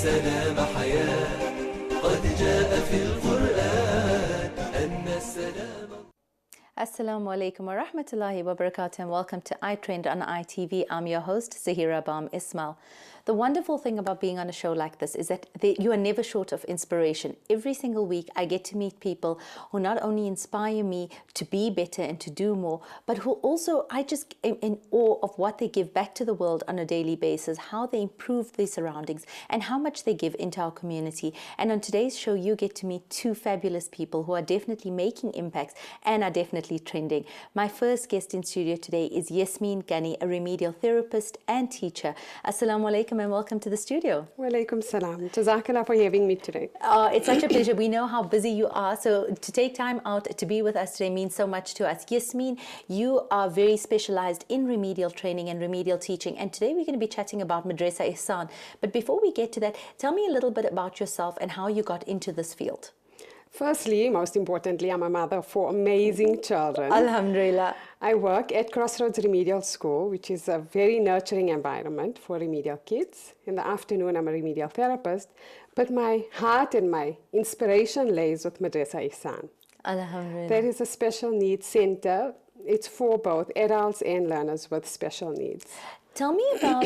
السلام حياة قد جاء في القرآن أن السلام. Assalamu alaikum wa rahmatullahi wa barakatuh, and welcome to iTREND on ITV. I'm your host, Zaheerah Bham Ismail. The wonderful thing about being on a show like this is that you are never short of inspiration. Every single week I get to meet people who not only inspire me to be better and to do more, but who also, I just am in awe of what they give back to the world on a daily basis, how they improve their surroundings and how much they give into our community. And on today's show, you get to meet two fabulous people who are definitely making impacts and are definitely trending. My first guest in studio today is Yasmin Ghani, a remedial therapist and teacher. Assalamu alaikum and welcome to the studio. Walaikum salam. Jazakallah for having me today. It's such a pleasure. We know how busy you are, so to take time out to be with us today means so much to us. Yasmin, you are very specialized in remedial training and remedial teaching, and today we're going to be chatting about Madrasa Ihsan. But before we get to that, tell me a little bit about yourself and how you got into this field. Firstly, most importantly, I'm a mother of 4 amazing children. Alhamdulillah. I work at Crossroads Remedial School, which is a very nurturing environment for remedial kids. In the afternoon, I'm a remedial therapist, but my heart and my inspiration lays with Madrasa Ihsan. Alhamdulillah. There is a special needs center. It's for both adults and learners with special needs. Tell me about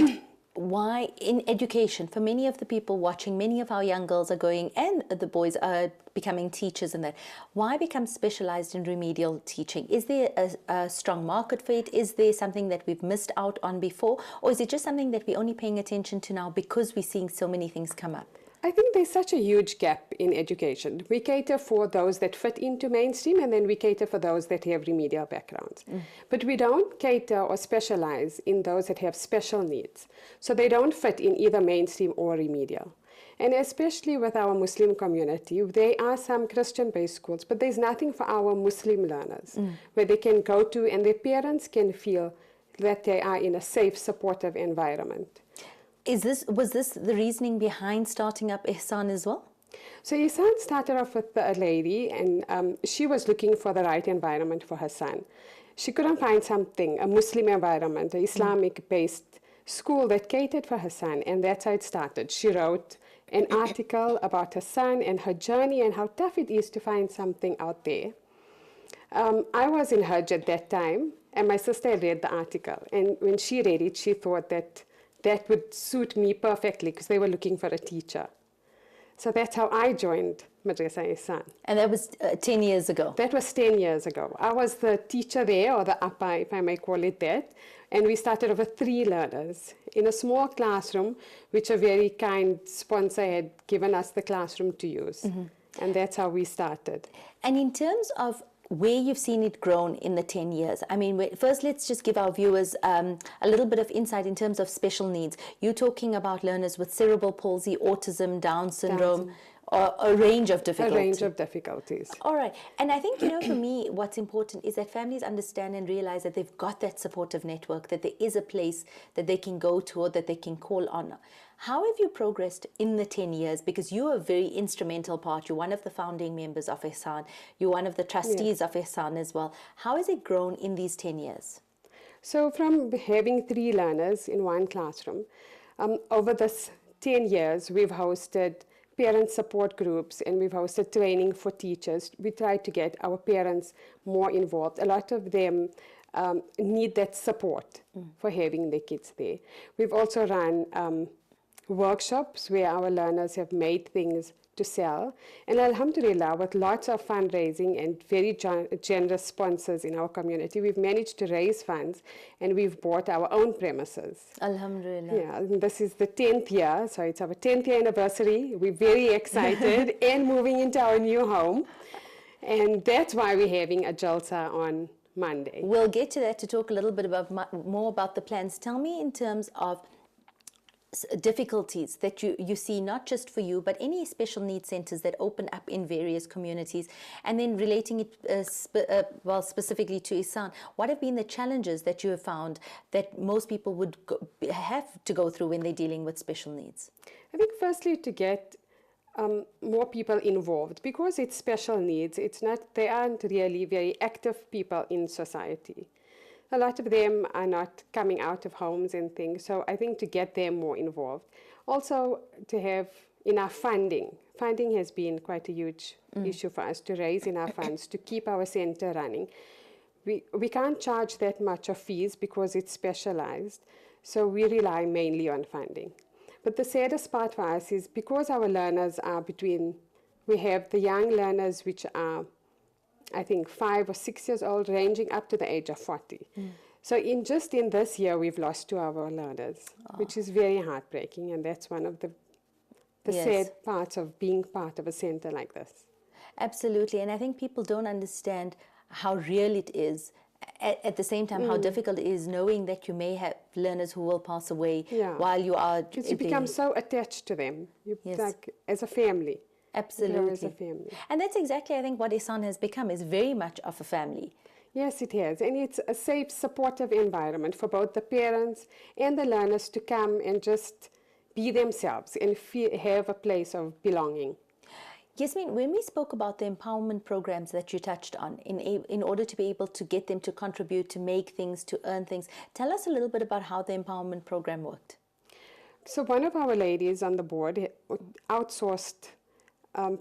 why in education, for many of the people watching, many of our young girls are going, and the boys are becoming teachers and that. Why become specialized in remedial teaching? Is there a strong market for it? Is there something that we've missed out on before? Or is it just something that we're only paying attention to now because we're seeing so many things come up? I think there's such a huge gap in education. We cater for those that fit into mainstream, and then we cater for those that have remedial backgrounds. But we don't cater or specialize in those that have special needs. So they don't fit in either mainstream or remedial. And especially with our Muslim community, there are some Christian-based schools, but there's nothing for our Muslim learners where they can go to and their parents can feel that they are in a safe, supportive environment. Was this the reasoning behind starting up Ihsan as well? So Ihsan started off with a lady, and she was looking for the right environment for her son. She couldn't find something, a Muslim environment, an Islamic-based school that catered for her son, and that's how it started. She wrote an article about her son and her journey and how tough it is to find something out there. I was in Hajj at that time, and my sister had read the article, and when she read it, she thought that that would suit me perfectly because they were looking for a teacher. So that's how I joined Madrasa Ihsan. And that was 10 years ago? That was 10 years ago. I was the teacher there, or the appa, if I may call it that, and we started with 3 learners in a small classroom, which a very kind sponsor had given us the classroom to use. And that's how we started. And in terms of where you've seen it grown in the 10 years. I mean, first let's just give our viewers a little bit of insight in terms of special needs. You're talking about learners with cerebral palsy, autism, Down syndrome, or a range of difficulties. A range of difficulties. All right. And I think, you know, for me, what's important is that families understand and realize that they've got that supportive network, that there is a place that they can go to or that they can call on. How have you progressed in the 10 years? Because you are a very instrumental part. You're one of the founding members of Ihsan. You're one of the trustees of Ihsan as well. How has it grown in these 10 years? So from having 3 learners in one classroom, over this 10 years, we've hosted parent support groups and we've hosted training for teachers. We try to get our parents more involved. A lot of them need that support for having their kids there. We've also run workshops where our learners have made things to sell. And alhamdulillah, with lots of fundraising and very generous sponsors in our community, we've managed to raise funds and we've bought our own premises. Alhamdulillah. Yeah, and this is the 10th year, so it's our 10th year anniversary. We're very excited and moving into our new home. And that's why we're having a Jalsa on Monday. We'll get to that to talk a little bit more about the plans. Tell me in terms of difficulties that you see, not just for you, but any special needs centers that open up in various communities, and then relating it specifically to Ihsan. What have been the challenges that you have found that most people would have to go through when they're dealing with special needs? I think firstly to get more people involved, because it's special needs. They aren't really very active people in society. a lot of them are not coming out of homes and things. So I think to get them more involved. Also to have enough funding. Funding has been quite a huge issue for us, to raise enough funds to keep our center running. We can't charge that much of fees because it's specialized, so we rely mainly on funding. But the saddest part for us is because our learners are we have the young learners which are, I think, 5 or 6 years old, ranging up to the age of 40. So just in this year, we've lost 2 of our learners, which is very heartbreaking, and that's one of the sad parts of being part of a center like this. Absolutely, and I think people don't understand how real it is. At the same time, how difficult it is knowing that you may have learners who will pass away while you are... Because you become so attached to them, like as a family. Absolutely. As a family. And that's exactly, I think, what Ihsan has become, is very much of a family. Yes, it has. And it's a safe, supportive environment for both the parents and the learners to come and just be themselves and have a place of belonging. Yasmin, when we spoke about the empowerment programs that you touched on, in order to be able to get them to contribute, to make things, to earn things, tell us a little bit about how the empowerment program worked. So one of our ladies on the board outsourced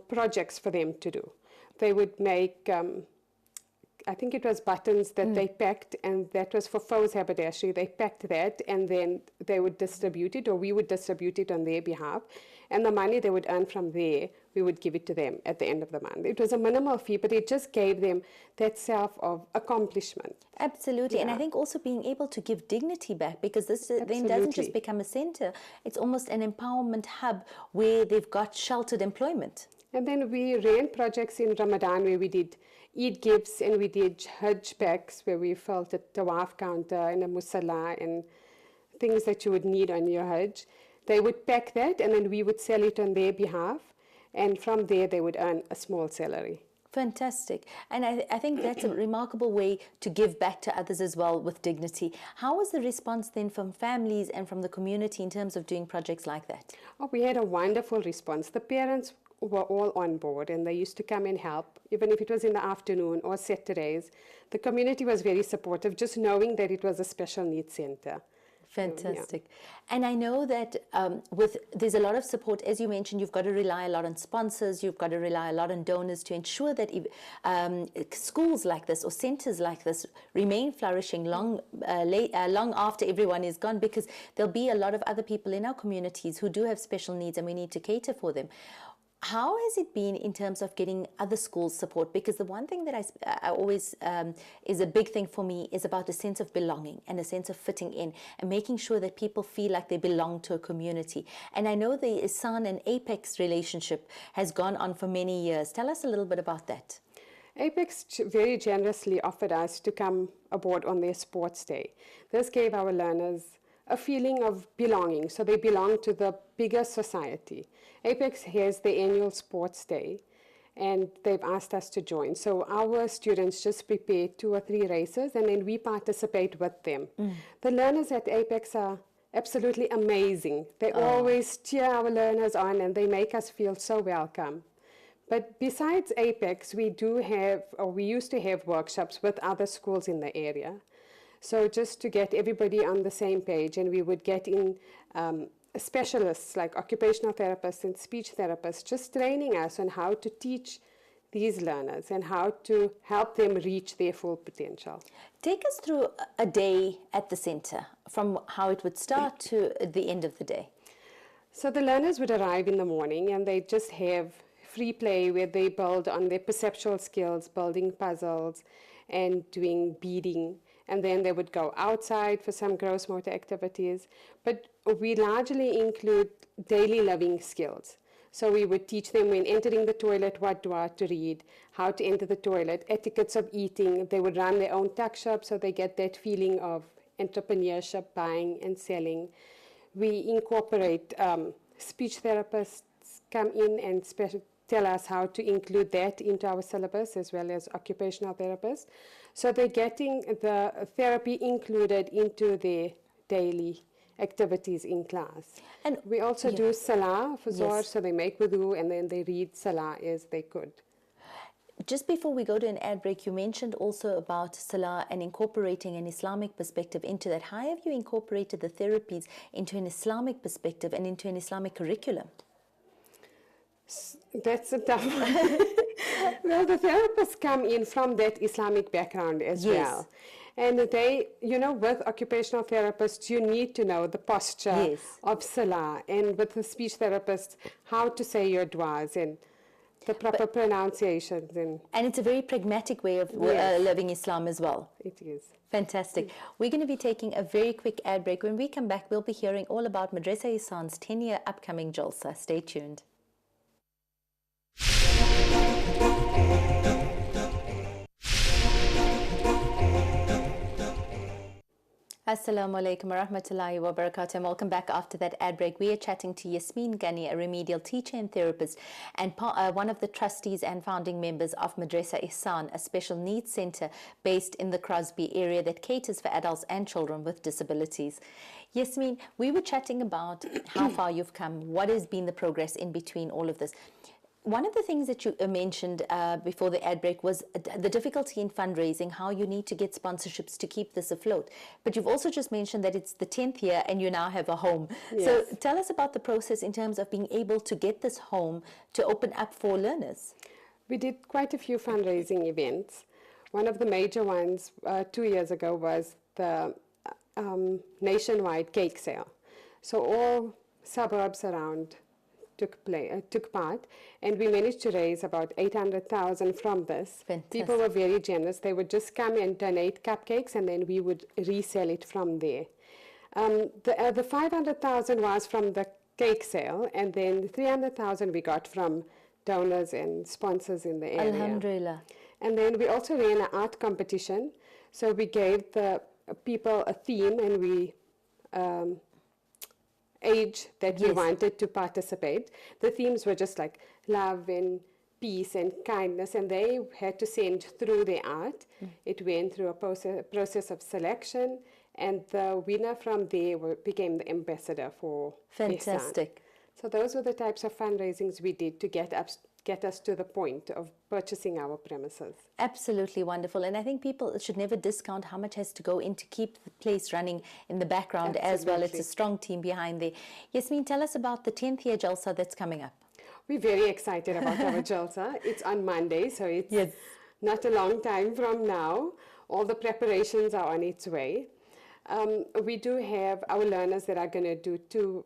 projects for them to do. They would make, I think it was buttons that they packed, and that was for Fau's haberdashery. They packed that, and then they would distribute it, or we would distribute it on their behalf. And the money they would earn from there, we would give it to them at the end of the month. It was a minimal fee, but it just gave them that self of accomplishment. Absolutely. And I think also being able to give dignity back, because this then doesn't just become a center, it's almost an empowerment hub where they've got sheltered employment. And then we ran projects in Ramadan where we did Eid gifts, and we did Hajj packs where we filled a tawaf counter and a musalla and things that you would need on your Hajj. They would pack that, and then we would sell it on their behalf, and from there they would earn a small salary. Fantastic. And I think that's a remarkable way to give back to others as well with dignity. How was the response then from families and from the community in terms of doing projects like that? Oh, we had a wonderful response. The parents were all on board, and they used to come and help, even if it was in the afternoon or Saturdays. The community was very supportive, just knowing that it was a special needs center. Fantastic. And I know that there's a lot of support. As you mentioned, you've got to rely a lot on sponsors, you've got to rely a lot on donors to ensure that schools like this or centers like this remain flourishing long after everyone is gone, because there'll be a lot of other people in our communities who do have special needs, and we need to cater for them. How has it been in terms of getting other schools support? Because the one thing that I always is a big thing for me is about a sense of belonging and a sense of fitting in, and making sure that people feel like they belong to a community. And I know the Ihsan and Apex relationship has gone on for many years. Tell us a little bit about that. Apex very generously offered us to come aboard on their sports day. This gave our learners a feeling of belonging, so they belong to the bigger society. Apex has the annual sports day, and they've asked us to join. So our students just prepare 2 or 3 races, and then we participate with them. The learners at Apex are absolutely amazing. They always cheer our learners on, and they make us feel so welcome. But besides Apex, we used to have workshops with other schools in the area. So just to get everybody on the same page, and we would get in specialists like occupational therapists and speech therapists, just training us on how to teach these learners and how to help them reach their full potential. Take us through a day at the center, from how it would start to the end of the day. So the learners would arrive in the morning, and they just have free play where they build on their perceptual skills, building puzzles and doing beading. And then they would go outside for some gross motor activities. But we largely include daily living skills. So we would teach them when entering the toilet what dua to read, how to enter the toilet, etiquettes of eating. They would run their own tuck shop, so they get that feeling of entrepreneurship, buying and selling. We incorporate speech therapists come in and tell us how to include that into our syllabus, as well as occupational therapists. So they're getting the therapy included into their daily activities in class. And we also do salah for Zohar, so they make wudu and then they read salah as they could. Just before we go to an ad break, you mentioned also about Salah and incorporating an Islamic perspective into that. How have you incorporated the therapies into an Islamic perspective and into an Islamic curriculum? That's a tough one. Well, the therapists come in from that Islamic background as well. And they, you know, with occupational therapists, you need to know the posture of Salah, and with the speech therapist, how to say your du'as and the proper pronunciations. And it's a very pragmatic way of living Islam as well. It is. Fantastic. We're going to be taking a very quick ad break. When we come back, we'll be hearing all about Madrasa Ihsan's 10-year upcoming Jalsa. Stay tuned. Assalamu alaikum wa rahmatullahi wa barakatuh, and welcome back after that ad break. We are chatting to Yasmin Ghani, a remedial teacher and therapist, and one of the trustees and founding members of Madrasa Ihsan, a special needs center based in the Crosby area that caters for adults and children with disabilities. Yasmin, we were chatting about how far you've come, what has been the progress in between all of this. One of the things that you mentioned before the ad break was the difficulty in fundraising, how you need to get sponsorships to keep this afloat. But you've also just mentioned that it's the 10th year and you now have a home. Yes. So tell us about the process in terms of being able to get this home to open up for learners. We did quite a few fundraising events. One of the major ones 2 years ago was the nationwide cake sale. So all suburbs around took part, and we managed to raise about 800,000 from this. Fantastic. People were very generous. They would just come and donate cupcakes, and then we would resell it from there. The 500,000 was from the cake sale, and then 300,000 we got from donors and sponsors in the area. Alhamdulillah. And then we also ran an art competition. So we gave the people a theme, and we age that we wanted to participate. The themes were just like love and peace and kindness, and they had to send through their art. It went through a process of selection, and the winner from there became the ambassador for Fantastic. Ihsan. So those were the types of fundraisings we did to get us to the point of purchasing our premises. Absolutely wonderful. And I think people should never discount how much has to go in to keep the place running in the background as well. It's a strong team behind there. Yasmin, tell us about the 10th year Jalsa that's coming up. We're very excited about our Jalsa. It's on Monday, so it's not a long time from now. All the preparations are on its way. We do have our learners that are going to do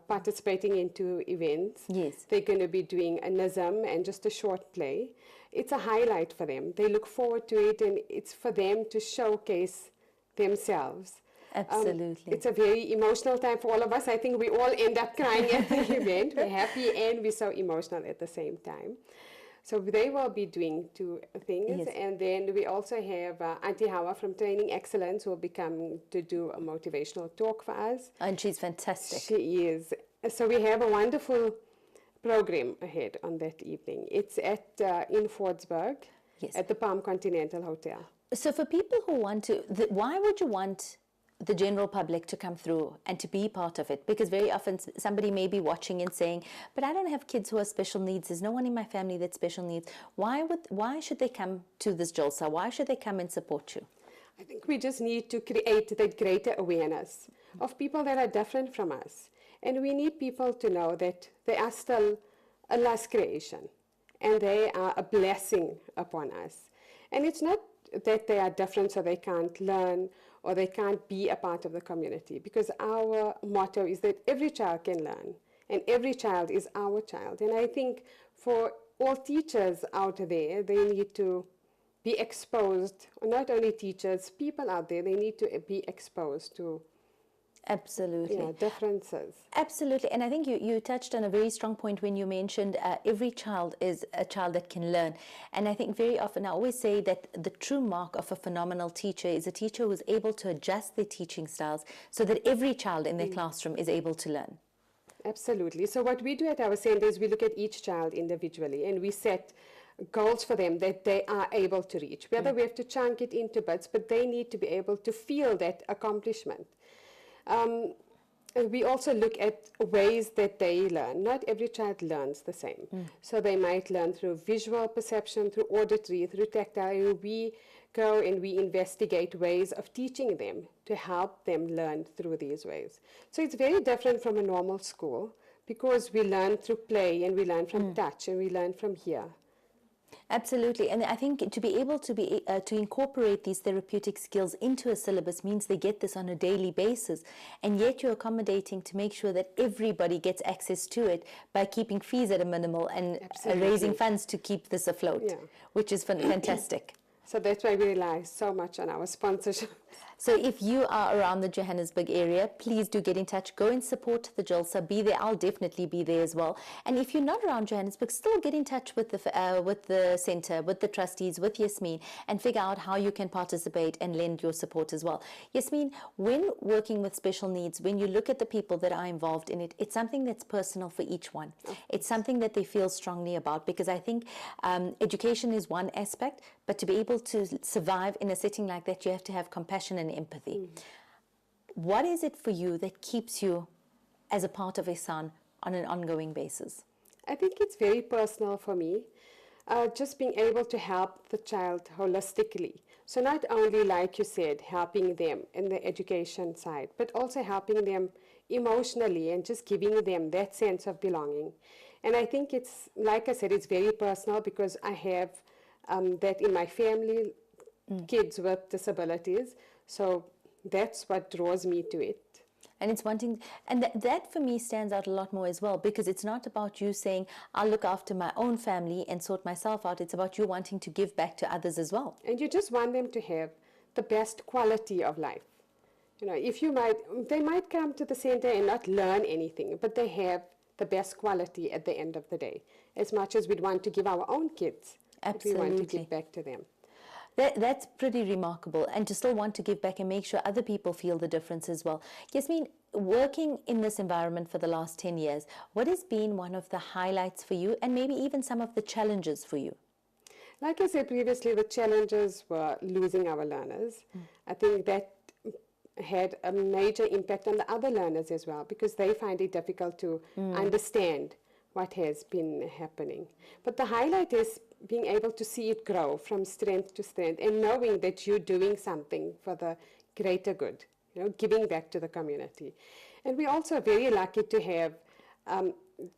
participating in 2 events. Yes. They're going to be doing a nazam and just a short play. It's a highlight for them. They look forward to it, and it's for them to showcase themselves. Absolutely. It's a very emotional time for all of us. I think we all end up crying at the event. We're happy and we're so emotional at the same time. So they will be doing 2 things. And then we also have Auntie Hawa from Training Excellence who will be coming to do a motivational talk for us. And she's fantastic. She is. So we have a wonderful program ahead on that evening. It's at in Fordsburg at the Palm Continental Hotel. So for people who want to, why would you want the general public to come through and to be part of it? Because very often somebody may be watching and saying, but I don't have kids who are special needs. There's no one in my family that's special needs. Why should they come to this Jalsa? Why should they come and support you? I think we just need to create that greater awareness of people that are different from us. And we need people to know that they are still Allah's creation and they are a blessing upon us. And it's not that they are different so they can't learn or they can't be a part of the community, because our motto is that every child can learn and every child is our child. And I think for all teachers out there, they need to be exposed, not only teachers, people out there, they need to be exposed to differences. Absolutely. And I think you touched on a very strong point when you mentioned every child is a child that can learn. And I think very often I always say that the true mark of a phenomenal teacher is a teacher who is able to adjust their teaching styles so that every child in their classroom is able to learn. Absolutely. So what we do at our center is we look at each child individually and we set goals for them that they are able to reach. Whether we have to chunk it into bits, but they need to be able to feel that accomplishment. And we also look at ways that they learn. Not every child learns the same. So they might learn through visual perception, through auditory, through tactile. We go and we investigate ways of teaching them to help them learn through these ways. So it's very different from a normal school because we learn through play and we learn from touch and we learn from hear. Absolutely, and I think to be able to incorporate these therapeutic skills into a syllabus means they get this on a daily basis, and yet you're accommodating to make sure that everybody gets access to it by keeping fees at a minimal and raising funds to keep this afloat, which is fantastic. So that's why we rely so much on our sponsorship. So if you are around the Johannesburg area, please do get in touch. Go and support the Jalsa. Be there. I'll definitely be there as well. And if you're not around Johannesburg, still get in touch with the centre, with the trustees, with Yasmin, and figure out how you can participate and lend your support as well. Yasmin, when working with special needs, when you look at the people that are involved in it, it's something that's personal for each one. It's something that they feel strongly about, because I think education is one aspect, but to be able to survive in a setting like that, you have to have compassion and empathy. What is it for you that keeps you as a part of Ihsan on an ongoing basis? I think it's very personal for me, just being able to help the child holistically. So not only, like you said, helping them in the education side, but also helping them emotionally and just giving them that sense of belonging. And I think it's, like I said, it's very personal because I have that in my family, kids with disabilities. So that's what draws me to it. And it's wanting, and that for me stands out a lot more as well, because it's not about you saying, I'll look after my own family and sort myself out. It's about you wanting to give back to others as well. And you just want them to have the best quality of life. You know, they might come to the center and not learn anything, but they have the best quality at the end of the day, as much as we'd want to give our own kids. Absolutely. We want to give back to them. That's pretty remarkable, and to still want to give back and make sure other people feel the difference as well. Yasmin, working in this environment for the last 10 years, what has been one of the highlights for you, and maybe even some of the challenges for you? Like I said previously, the challenges were losing our learners. I think that had a major impact on the other learners as well, because they find it difficult to understand what has been happening. But the highlight is being able to see it grow from strength to strength and knowing that you're doing something for the greater good, you know, giving back to the community. And we're also very lucky to have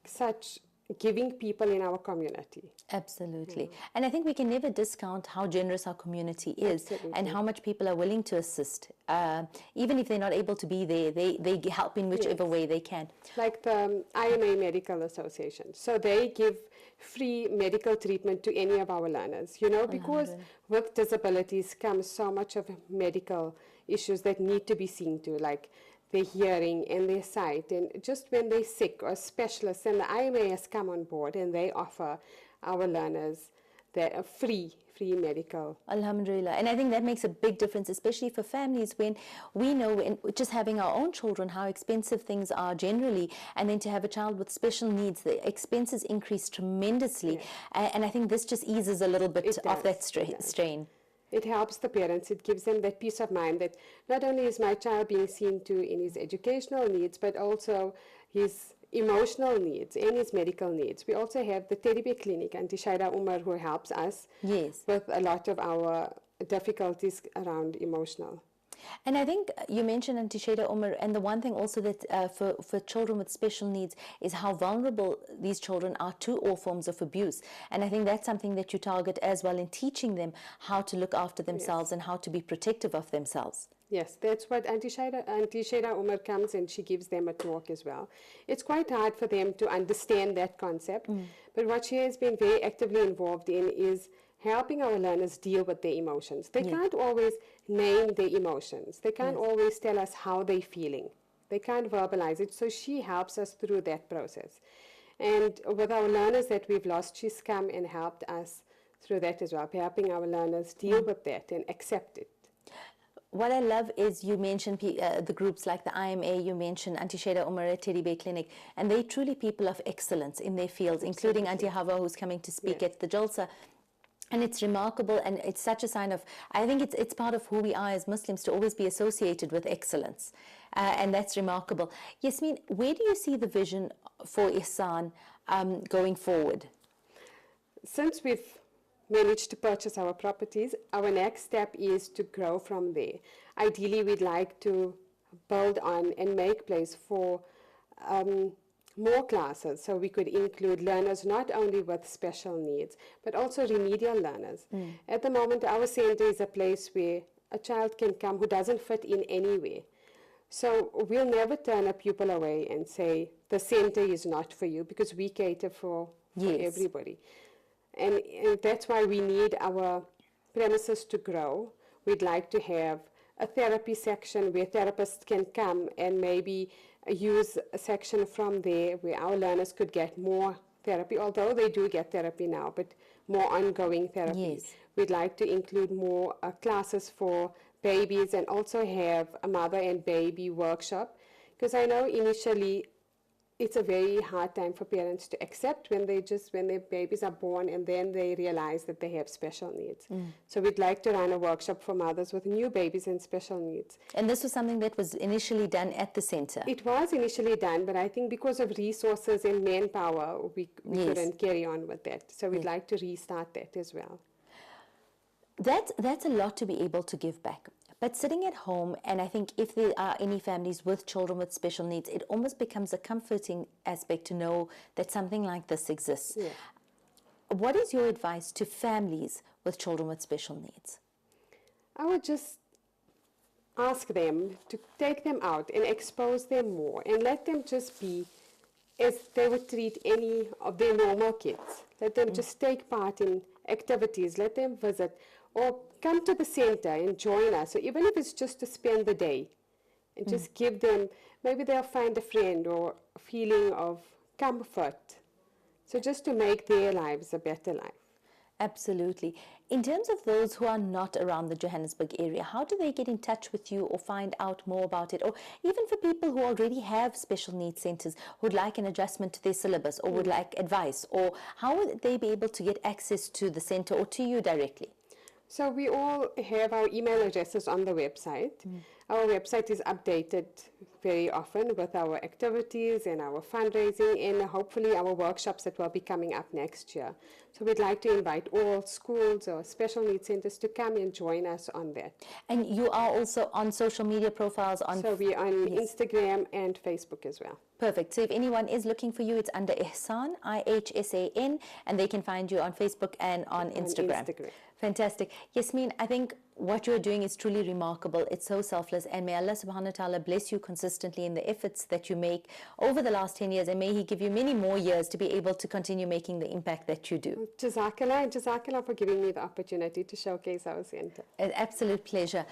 such giving people in our community. Absolutely. And I think we can never discount how generous our community is. Absolutely. And how much people are willing to assist. Even if they're not able to be there, they help in whichever way they can. Like the IMA Medical Association. So they give free medical treatment to any of our learners, you know, because with disabilities comes so much of medical issues that need to be seen to, like their hearing and their sight, and just when they're sick or specialists, and the IMA has come on board and they offer our learners the free medical. Alhamdulillah. And I think that makes a big difference, especially for families, when we know, in just having our own children, how expensive things are generally, and then to have a child with special needs, the expenses increase tremendously. And I think this just eases a little bit of that strain. It helps the parents. It gives them that peace of mind that not only is my child being seen to in his educational needs, but also his emotional needs and his medical needs. We also have the Teddy Bear Clinic, Auntie Shaida Umar, who helps us with a lot of our difficulties around emotional. And I think you mentioned Auntie Shaida Umar, and the one thing also that for children with special needs is how vulnerable these children are to all forms of abuse. And I think that's something that you target as well in teaching them how to look after themselves and how to be protective of themselves. Yes, that's what Auntie Shaida Umar comes and she gives them a talk as well. It's quite hard for them to understand that concept, but what she has been very actively involved in is helping our learners deal with their emotions. They can't always name their emotions. They can't always tell us how they're feeling. They can't verbalize it, so she helps us through that process. And with our learners that we've lost, she's come and helped us through that as well, helping our learners deal with that and accept it. What I love is you mentioned the groups like the IMA, you mentioned Auntie Shaida Umar at Teddy Bear Clinic, and they're truly people of excellence in their fields, including Auntie Hawa, who's coming to speak at the Jalsa. And it's remarkable, and it's such a sign of, I think it's part of who we are as Muslims to always be associated with excellence. And that's remarkable. Yasmin, where do you see the vision for Ihsan going forward? Since we've managed to purchase our properties, our next step is to grow from there. Ideally, we'd like to build on and make place for more classes, so we could include learners not only with special needs, but also remedial learners. At the moment, our center is a place where a child can come who doesn't fit in anywhere. So we'll never turn a pupil away and say, the center is not for you, because we cater for everybody. And that's why we need our premises to grow. We'd like to have a therapy section where therapists can come and maybe use a section from there where our learners could get more therapy, although they do get therapy now, but more ongoing therapy. Yes. We'd like to include more classes for babies and also have a mother and baby workshop, because I know initially it's a very hard time for parents to accept when their babies are born and then they realize that they have special needs. So we'd like to run a workshop for mothers with new babies and special needs. And this was something that was initially done at the center. It was initially done, but I think because of resources and manpower, we couldn't carry on with that. So we'd like to restart that as well. That's a lot to be able to give back. But sitting at home, and I think if there are any families with children with special needs, it almost becomes a comforting aspect to know that something like this exists. Yeah. What is your advice to families with children with special needs? I would just ask them to take them out and expose them more and let them just be as they would treat any of their normal kids. Let them just take part in activities, let them visit, or come to the center and join us. So even if it's just to spend the day and just give them, maybe they'll find a friend or a feeling of comfort. So just to make their lives a better life. Absolutely. In terms of those who are not around the Johannesburg area, how do they get in touch with you or find out more about it? Or even for people who already have special needs centers, who'd like an adjustment to their syllabus or would like advice, or how would they be able to get access to the center or to you directly? So we all have our email addresses on the website. Our website is updated very often with our activities and our fundraising and hopefully our workshops that will be coming up next year. So we'd like to invite all schools or special needs centers to come and join us on that. And you are also on social media profiles on... So we're on Instagram and Facebook as well. Perfect. So if anyone is looking for you, it's under Ihsan, IHSAN, and they can find you on Facebook and on Instagram. Fantastic. Yasmin, I think what you're doing is truly remarkable. It's so selfless, and may Allah subhanahu wa ta'ala bless you consistently in the efforts that you make over the last 10 years, and may He give you many more years to be able to continue making the impact that you do. Jazakallah for giving me the opportunity to showcase our center. An absolute pleasure.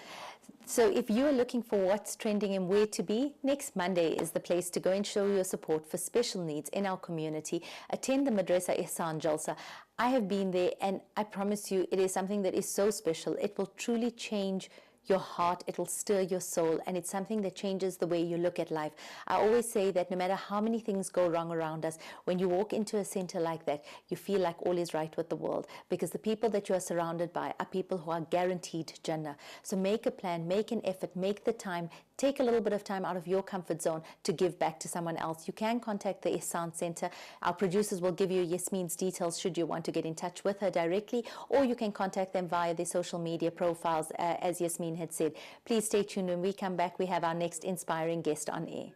So if you are looking for what's trending and where to be, next Monday is the place to go and show your support for special needs in our community. Attend the Madrasa Ihsan Jalsa. I have been there, and I promise you it is something that is so special. It will truly change your heart, it will stir your soul, and it's something that changes the way you look at life. I always say that no matter how many things go wrong around us, when you walk into a center like that, you feel like all is right with the world, because the people that you are surrounded by are people who are guaranteed Jannah. So make a plan, make an effort, make the time, take a little bit of time out of your comfort zone to give back to someone else. You can contact the Ihsan Center. Our producers will give you Yasmin's details should you want to get in touch with her directly, or you can contact them via their social media profiles, as Yasmin had said. Please stay tuned. When we come back, we have our next inspiring guest on air.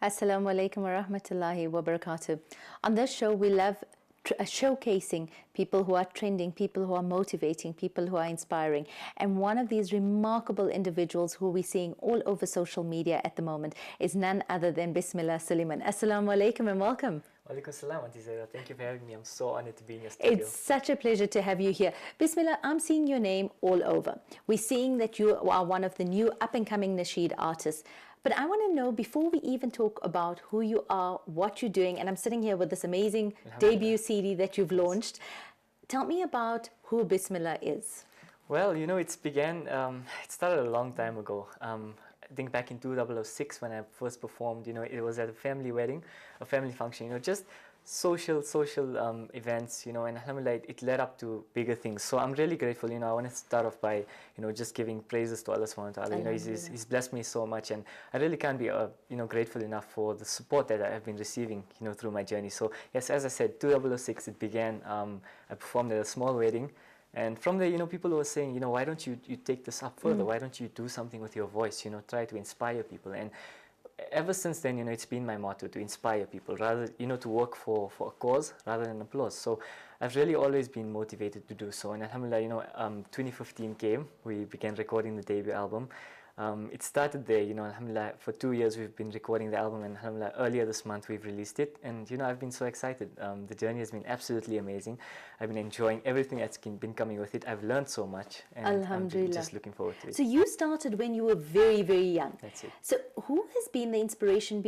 Assalamu alaikum wa rahmatullahi wa barakatuh. On this show, we love showcasing people who are trending, people who are motivating, people who are inspiring. And one of these remarkable individuals who we're seeing all over social media at the moment is none other than Bismillah Suleiman. Assalamu alaikum and welcome. Walaikum salam, Auntie Zaheerah. Thank you for having me. I'm so honored to be in your studio. It's such a pleasure to have you here. Bismillah, I'm seeing your name all over. We're seeing that you are one of the new up-and-coming nasheed artists. But I want to know, before we even talk about who you are, what you're doing, and I'm sitting here with this amazing debut CD that you've launched, tell me about who Bismillah is. Well, you know, it started a long time ago. I think back in 2006 when I first performed, you know, it was at a family wedding, a family function, you know, just social events, you know, and alhamdulillah, it led up to bigger things. So I'm really grateful, you know. I want to start off by, you know, just giving praises to Allah subhanahu wa ta'ala. You know, he's blessed me so much, and I really can't be, you know, grateful enough for the support that I have been receiving, you know, through my journey. So yes, as I said, 2006 it began. I performed at a small wedding, and from there, you know, people were saying, you know, why don't you take this up further? Why don't you do something with your voice? You know, try to inspire people. And ever since then, you know, it's been my motto to inspire people, rather, you know, to work for a cause rather than applause. So I've really always been motivated to do so. And alhamdulillah, you know, 2015 came, we began recording the debut album. It started there, you know, alhamdulillah, for 2 years we've been recording the album, and alhamdulillah, earlier this month we've released it, and you know, I've been so excited. The journey has been absolutely amazing. I've been enjoying everything that's been coming with it. I've learned so much, and I'm just looking forward to it. So you started when you were very, very young. That's it. So who has been the inspiration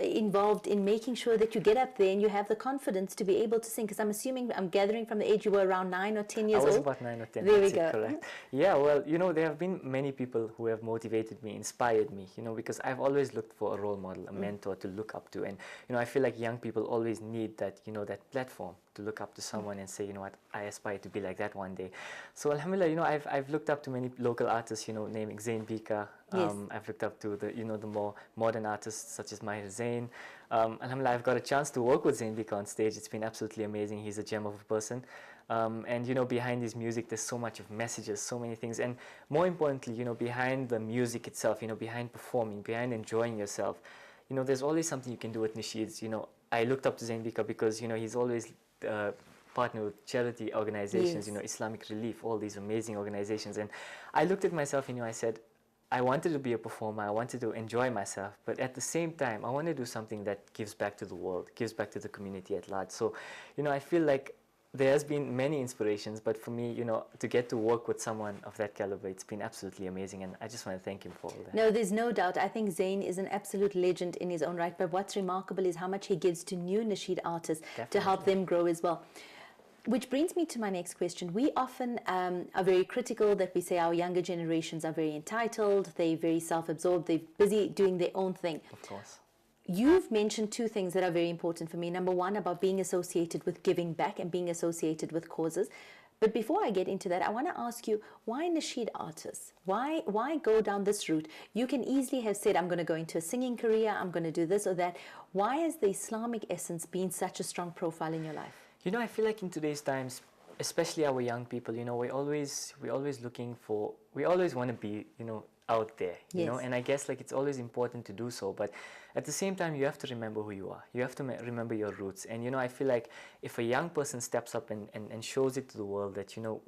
involved in making sure that you get up there and you have the confidence to be able to sing? Because I'm gathering from the age you were around 9 or 10 years old. I was about 9 or 10. There we that's go. it, correct. Yeah, well, you know, there have been many people who have motivated me, inspired me, you know, because I've always looked for a role model, a mentor to look up to. And, you know, I feel like young people always need that, you know, that platform to look up to someone and say, you know what, I aspire to be like that one day. So alhamdulillah, you know, I've looked up to many local artists, you know, naming Zain Bika. I've looked up to the, you know, the more modern artists such as Mahir Zain. Alhamdulillah, I've got a chance to work with Zain Bika on stage. It's been absolutely amazing. He's a gem of a person. And, you know, behind his music, there's so much of messages, so many things. And more importantly, you know, behind the music itself, you know, behind performing, behind enjoying yourself, you know, there's always something you can do with nasheeds. You know, I looked up to Zain Bika because, you know, he's always partner with charity organizations, you know, Islamic Relief, all these amazing organizations. And I looked at myself, you know, I said, I wanted to be a performer, I wanted to enjoy myself, but at the same time, I want to do something that gives back to the world, gives back to the community at large. So, you know, I feel like there has been many inspirations, but for me, you know, to get to work with someone of that caliber, it's been absolutely amazing, and I just want to thank him for all that. No, there's no doubt. I think Zain is an absolute legend in his own right, but what's remarkable is how much he gives to new nasheed artists to help them grow as well. Which brings me to my next question. We often are very critical that we say our younger generations are very entitled, they're very self-absorbed, they're busy doing their own thing. Of course. You've mentioned two things that are very important for me. Number one, about being associated with giving back and being associated with causes. But before I get into that, I want to ask you, why nasheed artists? Why go down this route? You can easily have said, I'm going to go into a singing career, I'm going to do this or that. Why has the Islamic essence been such a strong profile in your life? You know, I feel like in today's times, especially our young people, you know, we're always looking for, we always want to be, you know, out there, you know, and I guess like it's always important to do so, but at the same time you have to remember who you are, you have to remember your roots. And you know, I feel like if a young person steps up and shows it to the world that, you know,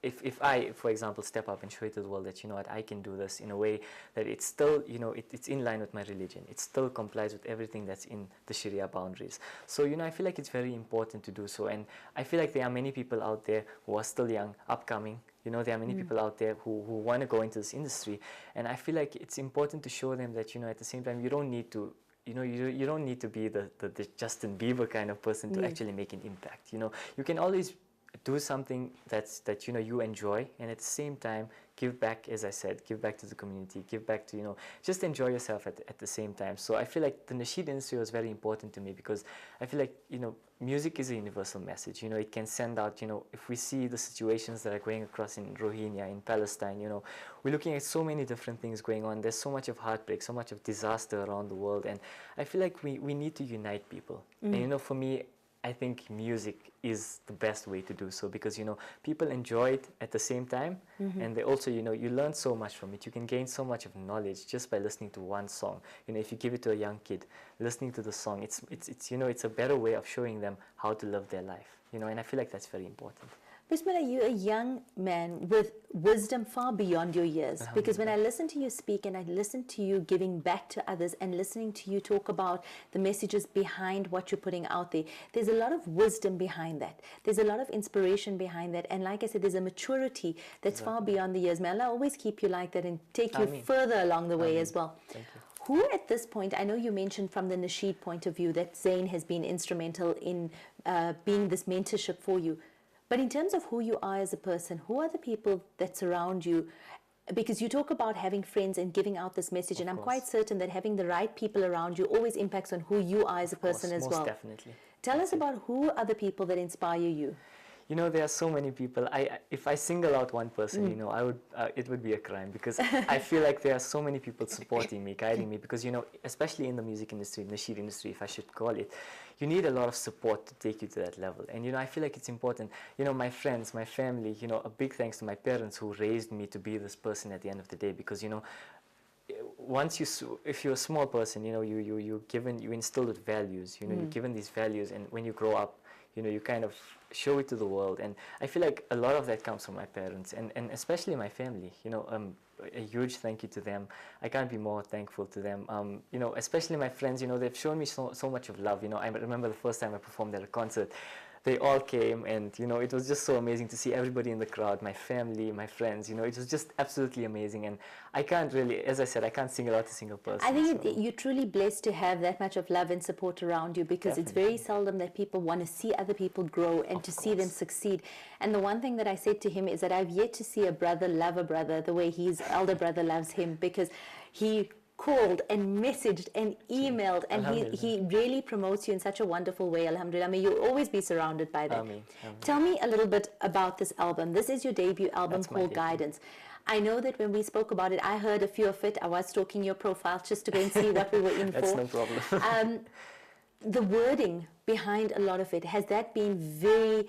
if I, for example, step up and show it to the world that, you know what, I can do this in a way that it's still, you know, it's in line with my religion, it still complies with everything that's in the Sharia boundaries. So, you know, I feel like it's very important to do so, and I feel like there are many people out there who are still young, upcoming. You know, there are many people out there who want to go into this industry, and I feel like it's important to show them that, you know, at the same time, you don't need to, you know, you don't need to be the Justin Bieber kind of person to actually make an impact. You know, you can always do something that you know you enjoy, and at the same time give back, as I said, give back to the community, give back to, you know, just enjoy yourself at the same time. So I feel like the nasheed industry was very important to me because I feel like, you know, music is a universal message. You know, it can send out, you know, if we see the situations that are going across in Rohingya, in Palestine, you know, we're looking at so many different things going on. There's so much of heartbreak, so much of disaster around the world, and I feel like we need to unite people. And, you know, for me, I think music is the best way to do so because, you know, people enjoy it at the same time, and they also, you know, you learn so much from it. You can gain so much of knowledge just by listening to one song. You know, if you give it to a young kid, listening to the song, it's you know, it's a better way of showing them how to live their life, you know, and I feel like that's very important. Bismillah, you're a young man with wisdom far beyond your years, because when I listen to you speak and I listen to you giving back to others and listening to you talk about the messages behind what you're putting out there, there's a lot of wisdom behind that. There's a lot of inspiration behind that. And like I said, there's a maturity that's far beyond the years. May Allah always keep you like that and take you further along the way as well. Thank you. Who at this point, I know you mentioned from the nasheed point of view that Zain has been instrumental in being this mentorship for you. But in terms of who you are as a person, who are the people that surround you because you talk about having friends and giving out this message, and I'm quite certain that having the right people around you always impacts on who you are as a person as well. Most definitely. Tell us about who are the people that inspire you. You know, there are so many people. If I single out one person, you know, it would be a crime, because I feel like there are so many people supporting me, guiding me, because, you know, especially in the music industry, in the sheet industry, if I should call it, you need a lot of support to take you to that level. And, you know, I feel like it's important. You know, my friends, my family, you know, a big thanks to my parents who raised me to be this person at the end of the day, because, you know, if you're a small person, you know, you instilled with values, you know, you're given these values, and when you grow up, you know, you kind of show it to the world. And I feel like a lot of that comes from my parents, and especially my family. You know, a huge thank you to them. I can't be more thankful to them. You know, especially my friends, you know, they've shown me so much of love. You know, I remember the first time I performed at a concert, they all came, and, you know, it was just so amazing to see everybody in the crowd, my family, my friends. You know, it was just absolutely amazing. And I can't really, as I said, I can't single out a single person. I think you're truly blessed to have that much of love and support around you, because it's very seldom that people want to see other people grow and to see them succeed. And the one thing that I said to him is that I've yet to see a brother love a brother the way his elder brother loves him, because he called and messaged and emailed, and he really promotes you in such a wonderful way. Alhamdulillah. May you always be surrounded by that. Ameen. Tell me a little bit about this album. This is your debut album called Guidance. I know that when we spoke about it, I heard a few of it. I was stalking your profile just to go and see what we were in That's for. no problem. The wording behind a lot of it, has that been very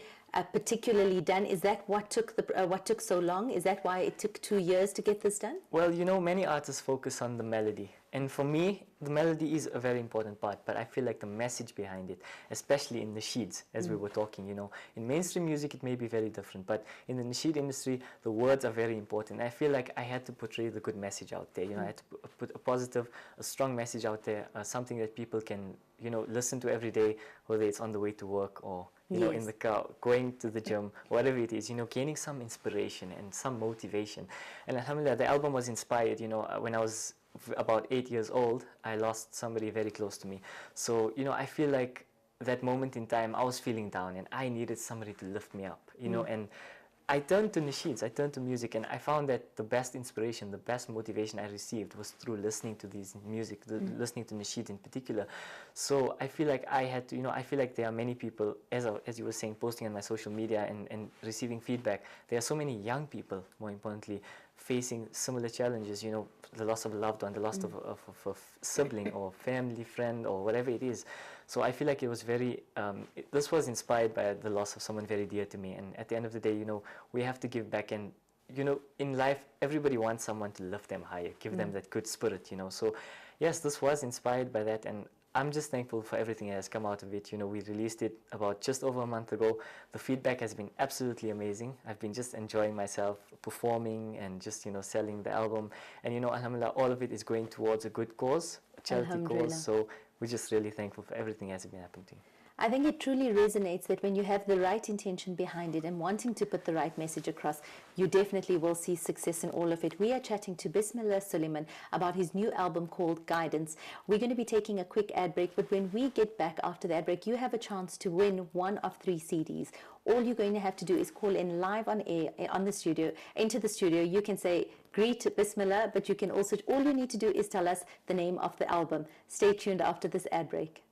particularly done? Is that what took so long? Is that why it took 2 years to get this done? Well, you know, many artists focus on the melody. And for me, the melody is a very important part, but I feel like the message behind it, especially in the nasheeds, as we were talking, you know, in mainstream music it may be very different, but in the nasheed industry, the words are very important. I feel like I had to portray the good message out there, you know, I had to put a positive, a strong message out there, something that people can, you know, listen to every day, whether it's on the way to work or, you know, in the car, going to the gym, whatever it is, you know, gaining some inspiration and some motivation. And alhamdulillah, the album was inspired, you know, when I was about 8 years old, I lost somebody very close to me. So, you know, I feel like that moment in time, I was feeling down and I needed somebody to lift me up, you know, and I turned to nasheeds, I turned to music, and I found that the best inspiration, the best motivation I received was through listening to these music, listening to nasheed in particular. So I feel like I had to, you know, I feel like there are many people, as you were saying, posting on my social media and receiving feedback. There are so many young people, more importantly, facing similar challenges, you know, the loss of a loved one, the loss of a sibling or family friend or whatever it is. So I feel like it was very, this was inspired by the loss of someone very dear to me. And at the end of the day, you know, we have to give back. And, you know, in life, everybody wants someone to lift them higher, give them that good spirit, you know. So yes, this was inspired by that. And I'm just thankful for everything that has come out of it. You know, we released it about just over a month ago. The feedback has been absolutely amazing. I've been just enjoying myself performing and just, you know, selling the album. And, you know, alhamdulillah, all of it is going towards a good cause, a charity cause. So we're just really thankful for everything that has been happening to you. I think it truly resonates that when you have the right intention behind it and wanting to put the right message across, you definitely will see success in all of it. We are chatting to Bismillah Suleiman about his new album called Guidance. We're going to be taking a quick ad break, but when we get back after the ad break, you have a chance to win one of 3 CDs. All you're going to have to do is call in live on air, on the studio, into the studio. You can say, greet Bismillah, but you can also, all you need to do is tell us the name of the album. Stay tuned after this ad break.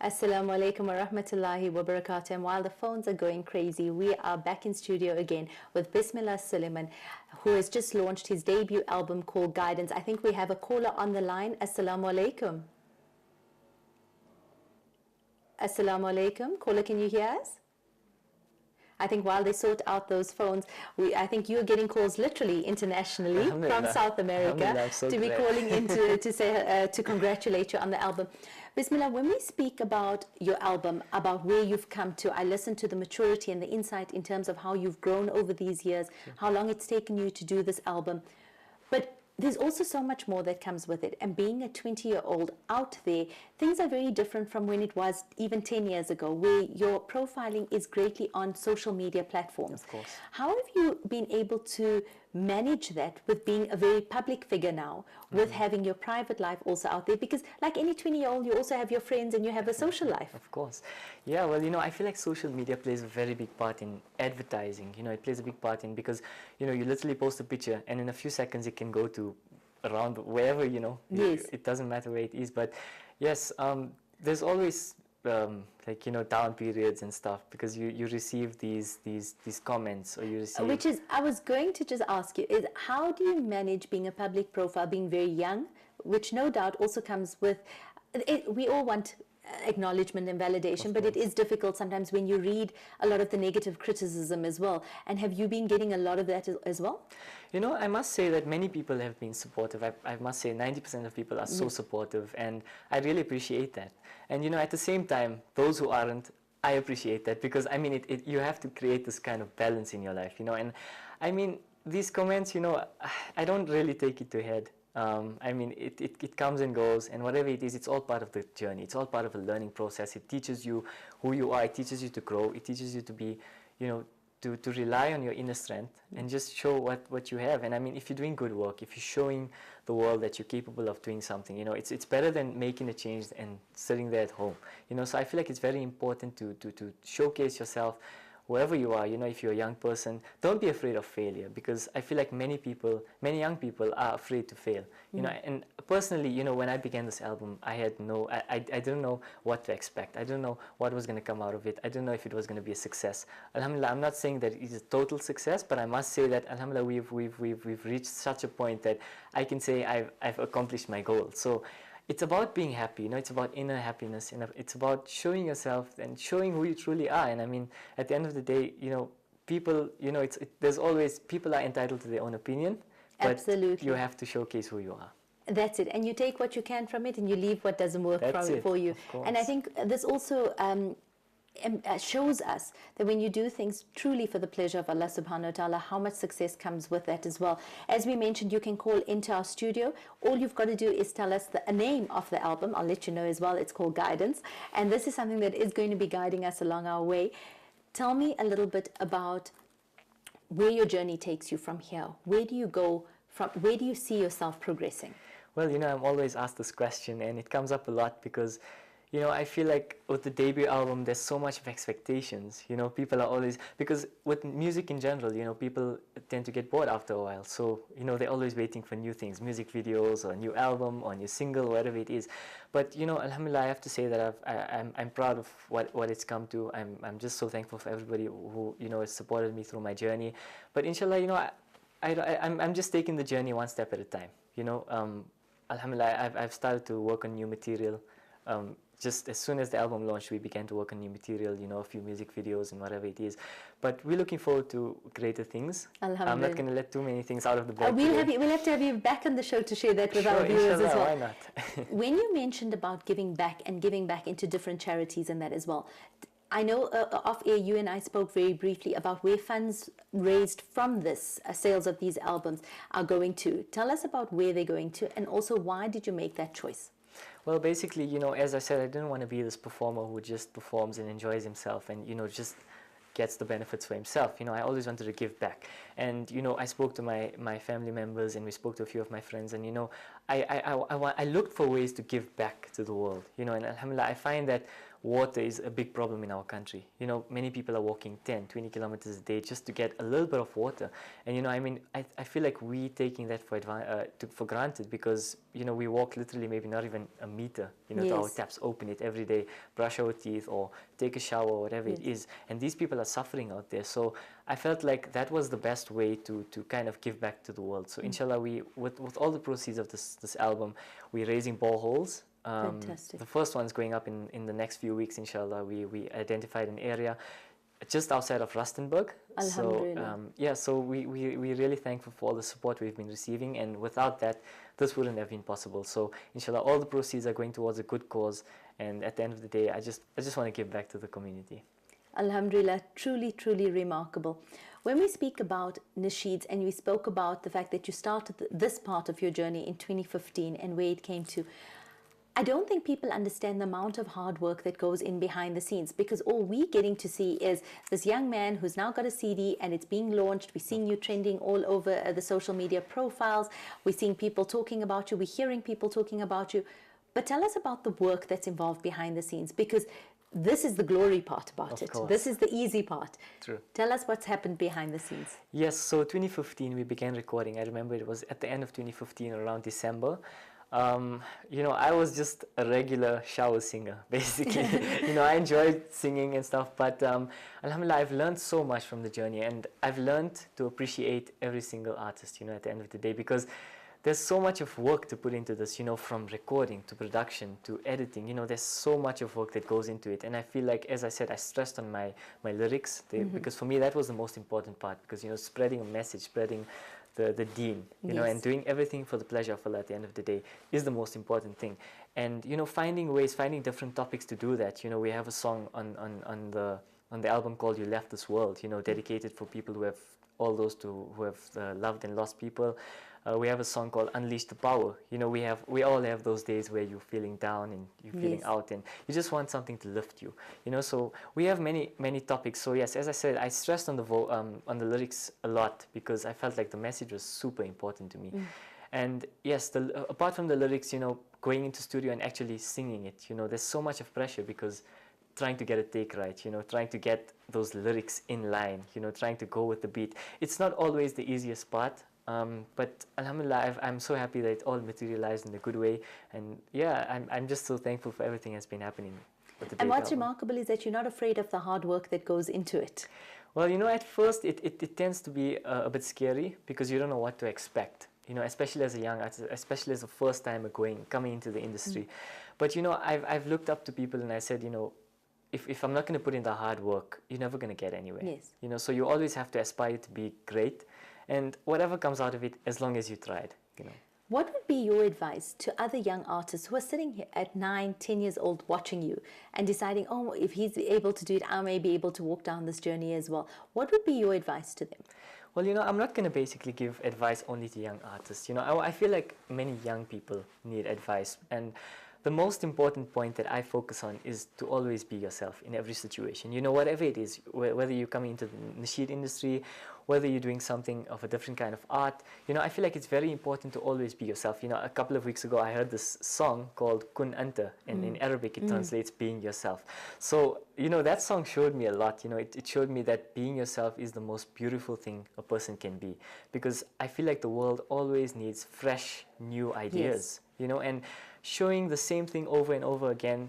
Assalamu alaikum wa rahmatullahi wa barakatuh. And while the phones are going crazy, we are back in studio again with Bismillah Suleiman, who has just launched his debut album called Guidance. I think we have a caller on the line. Assalamu alaikum. Assalamu alaikum. Caller, can you hear us? I think while they sort out those phones, I think you're getting calls literally internationally from South America to be calling in to say to congratulate you on the album. Bismillah, when we speak about your album, about where you've come to, I listened to the maturity and the insight in terms of how you've grown over these years, how long it's taken you to do this album. But there's also so much more that comes with it. And being a 20-year-old out there, things are very different from when it was even 10 years ago, where your profiling is greatly on social media platforms. Of course. How have you been able to manage that with being a very public figure now, with having your private life also out there? Because like any 20-year-old, you also have your friends and you have a social life. Of course. Yeah, well, I feel like social media plays a very big part in advertising. It plays a big part in, because, you literally post a picture and in a few seconds it can go to around wherever, Yes. It doesn't matter where it is. But yes, there's always down periods and stuff, because you receive these comments, or you receive... Which is, I was going to just ask you, is how do you manage being a public profile, being very young, which no doubt also comes with, we all want acknowledgement and validation, but it is difficult sometimes when you read a lot of the negative criticism as well. And have you been getting a lot of that as well? I must say that many people have been supportive. I must say 90% of people are so supportive, and I really appreciate that. And at the same time, those who aren't, I appreciate that, because I mean, you have to create this kind of balance in your life, and I mean, these comments, I don't really take it to head. I mean, it comes and goes, and whatever it is, it's all part of the journey. It's all part of a learning process. It teaches you who you are. It teaches you to grow. It teaches you to be, to rely on your inner strength and just show what you have. And I mean, if you're doing good work, if you're showing the world that you're capable of doing something, it's better than making a change and sitting there at home. So I feel like it's very important to showcase yourself wherever you are. If you're a young person, don't be afraid of failure, because I feel like many young people are afraid to fail. And personally, when I began this album, I had I didn't know what to expect. I didn't know what was going to come out of it. I didn't know if it was going to be a success. Alhamdulillah, I'm not saying that it's a total success, but I must say that Alhamdulillah, we've reached such a point that I can say I've accomplished my goal. So it's about being happy, it's about inner happiness, it's about showing yourself and showing who you truly are. And I mean, at the end of the day, people, there's always, people are entitled to their own opinion, but Absolutely. You have to showcase who you are. That's it. And you take what you can from it and you leave what doesn't work for you. And I think this also shows us that when you do things truly for the pleasure of Allah subhanahu wa ta'ala, how much success comes with that as well. As we mentioned, you can call into our studio. All you've got to do is tell us the name of the album. I'll let you know as well. It's called Guidance. And this is something that is going to be guiding us along our way. Tell me a little bit about where your journey takes you from here. Where do you go from? Where do you see yourself progressing? Well, I'm always asked this question, and it comes up a lot because I feel like with the debut album, there's so much of expectations. People are always, because with music in general, people tend to get bored after a while. So, they're always waiting for new things, music videos or a new album or a new single, whatever it is. But, Alhamdulillah, I have to say that I'm proud of what it's come to. I'm just so thankful for everybody who, has supported me through my journey. But inshallah, I'm just taking the journey one step at a time. Alhamdulillah, I've started to work on new material. Just as soon as the album launched, we began to work on new material, a few music videos and whatever it is. But we're looking forward to greater things. I'm not going to let too many things out of the bag. We'll have to have you back on the show to share that with our viewers as well. Why not? When you mentioned about giving back and giving back into different charities and that as well, I know off air you and I spoke very briefly about where funds raised from this sales of these albums are going to. Tell us about where they're going to, and also why did you make that choice? Well, basically, as I said, I didn't want to be this performer who just performs and enjoys himself and, just gets the benefits for himself. I always wanted to give back. And, I spoke to my family members, and we spoke to a few of my friends, and, I looked for ways to give back to the world, and alhamdulillah, I find that water is a big problem in our country. Many people are walking 10, 20 kilometers a day just to get a little bit of water. And, I feel like we taking that for granted, because, we walk literally maybe not even a meter, to our taps, open it every day, brush our teeth or take a shower or whatever it is. And these people are suffering out there. So I felt like that was the best way to kind of give back to the world. So inshallah, with all the proceeds of this album, we're raising boreholes. Fantastic. The first one's going up in the next few weeks, inshallah. We identified an area just outside of Rustenburg. Alhamdulillah. So we're really thankful for all the support we've been receiving, and without that, this wouldn't have been possible. So inshallah, all the proceeds are going towards a good cause, and at the end of the day, I just want to give back to the community. Alhamdulillah, truly, truly remarkable. When we speak about nasheeds, and we spoke about the fact that you started this part of your journey in 2015 and where it came to, I don't think people understand the amount of hard work that goes in behind the scenes, because all we're getting to see is this young man who's now got a CD and it's being launched. We're seeing you trending all over the social media profiles. We're seeing people talking about you. We're hearing people talking about you. But tell us about the work that's involved behind the scenes, because this is the glory part about it. This is the easy part. True. Tell us what's happened behind the scenes. Yes, so 2015 we began recording. I remember it was at the end of 2015, around December. You know, I was just a regular shower singer, basically. You know, I enjoyed singing and stuff, but alhamdulillah, I've learned so much from the journey, and I've learned to appreciate every single artist, you know, at the end of the day, because there's so much of work to put into this, you know, from recording to production to editing. You know, there's so much of work that goes into it, and I feel like, as I said, I stressed on my lyrics, because for me that was the most important part, because, you know, spreading a message, spreading the deen, you know, and doing everything for the pleasure of Allah at the end of the day is the most important thing. And, you know, finding ways, finding different topics to do that. You know, we have a song on the album called You Left This World, you know, dedicated for people who have, all those who have loved and lost people. We have a song called Unleash the Power. You know, we all have those days where you're feeling down and you're feeling out, and you just want something to lift you. You know, so we have many topics. So yes, as I said, I stressed on the lyrics a lot, because I felt like the message was super important to me. And yes, apart from the lyrics, you know, going into studio and actually singing it, you know, there's so much of pressure, because trying to get a take right, you know, trying to get those lyrics in line, you know, trying to go with the beat. It's not always the easiest part. But alhamdulillah, I'm so happy that it all materialized in a good way, and yeah, I'm just so thankful for everything that's been happening. And what's remarkable is that you're not afraid of the hard work that goes into it. Well, you know, at first it tends to be a bit scary, because you don't know what to expect, you know, especially as a young artist, especially as a first timer coming into the industry. But, you know, I've looked up to people, and I said, you know, if I'm not going to put in the hard work, you're never going to get anywhere. Yes. You know, so you always have to aspire to be great. And whatever comes out of it, as long as you tried, you know. What would be your advice to other young artists who are sitting here at 9, 10 years old watching you and deciding, oh, if he's able to do it, I may be able to walk down this journey as well? What would be your advice to them? Well, you know, I'm not going to basically give advice only to young artists. You know, I feel like many young people need advice. And the most important point that I focus on is to always be yourself in every situation. You know, whatever it is, whether you're coming into the nasheed industry, whether you're doing something of a different kind of art, you know, I feel like it's very important to always be yourself. You know, a couple of weeks ago, I heard this song called Kun Anta, and in Arabic, it translates being yourself. So, you know, that song showed me a lot. You know, it showed me that being yourself is the most beautiful thing a person can be, because I feel like the world always needs fresh, new ideas, you know, and showing the same thing over and over again,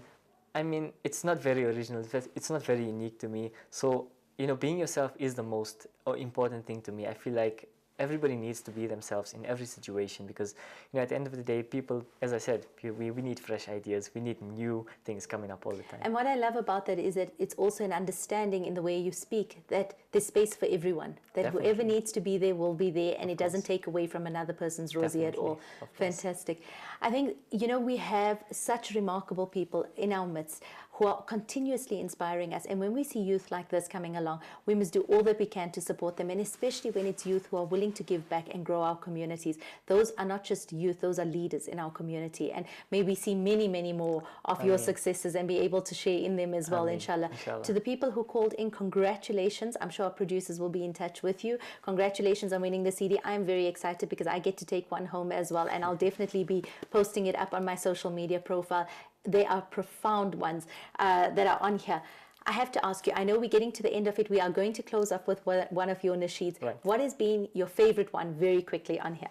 I mean, it's not very original, it's not very unique to me. So, you know, being yourself is the most important thing to me. I feel like everybody needs to be themselves in every situation, because, you know, at the end of the day, people, as I said, we need fresh ideas, we need new things coming up all the time. And what I love about that is that it's also an understanding in the way you speak, that there's space for everyone, that Definitely. whoever needs to be there will be there, and it doesn't take away from another person's rosy at all. Fantastic. I think, you know, we have such remarkable people in our midst who are continuously inspiring us. And when we see youth like this coming along, we must do all that we can to support them. And especially when it's youth who are willing to give back and grow our communities. Those are not just youth, those are leaders in our community. And may we see many more of your successes and be able to share in them as well, inshallah. To the people who called in, congratulations. I'm sure our producers will be in touch with you. Congratulations on winning the CD. I'm very excited because I get to take one home as well. And I'll definitely be posting it up on my social media profile. They are profound ones that are on here. I have to ask you, I know we're getting to the end of it. We are going to close up with one of your nasheeds. Right. What has been your favorite one very quickly on here?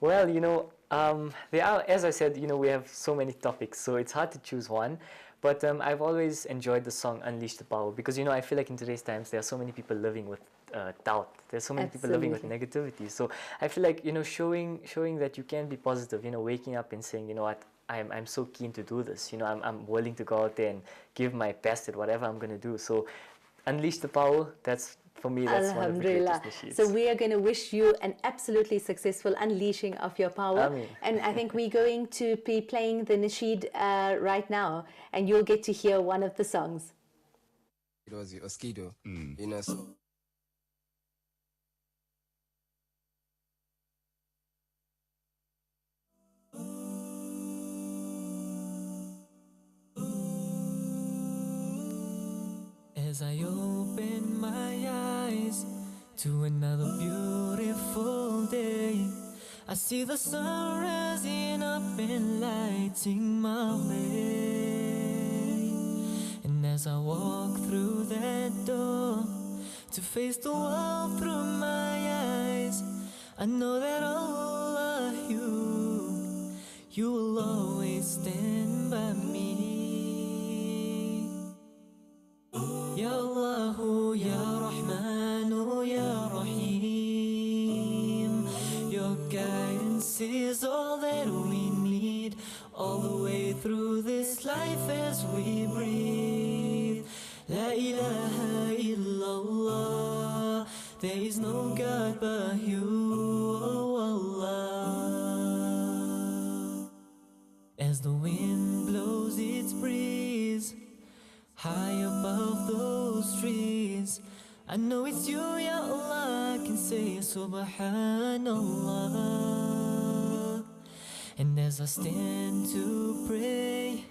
Well, you know, there are, as I said, you know, we have so many topics, so it's hard to choose one. But I've always enjoyed the song Unleash the Power, because, you know, I feel like in today's times, there are so many people living with doubt. There's so many people living with negativity. So I feel like, you know, showing that you can be positive, you know, waking up and saying, you know what, I'm so keen to do this. You know, I'm willing to go out there and give my best at whatever I'm going to do. So Unleash the Power, that's, for me, that's one of the greatest nasheeds. So we are going to wish you an absolutely successful unleashing of your power. Ameen. And I think we're going to be playing the nasheed right now, and you'll get to hear one of the songs. It was Oskido, you know. So as I open my eyes to another beautiful day, I see the sun rising up and lighting my way. And as I walk through that door to face the world through my eyes, I know that Allah, you will always stand by me. Ya Allahu, Ya Rahmanu, Ya Rahim, your guidance is all that we need, all the way through this life as we breathe. La ilaha illallah, there is no God but you, oh Allah. As the wind blows its breeze high above those trees, I know it's you, Ya Allah, I can say Subhanallah. And as I stand to pray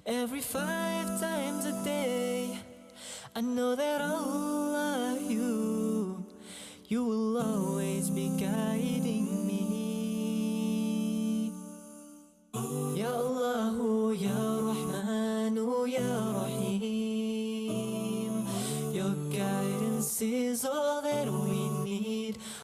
every 5 times a day, I know that Allah, you will always be guiding me. Ya Allahu, Ya Rahmanu, Ya Rahim, your guidance is all that we need,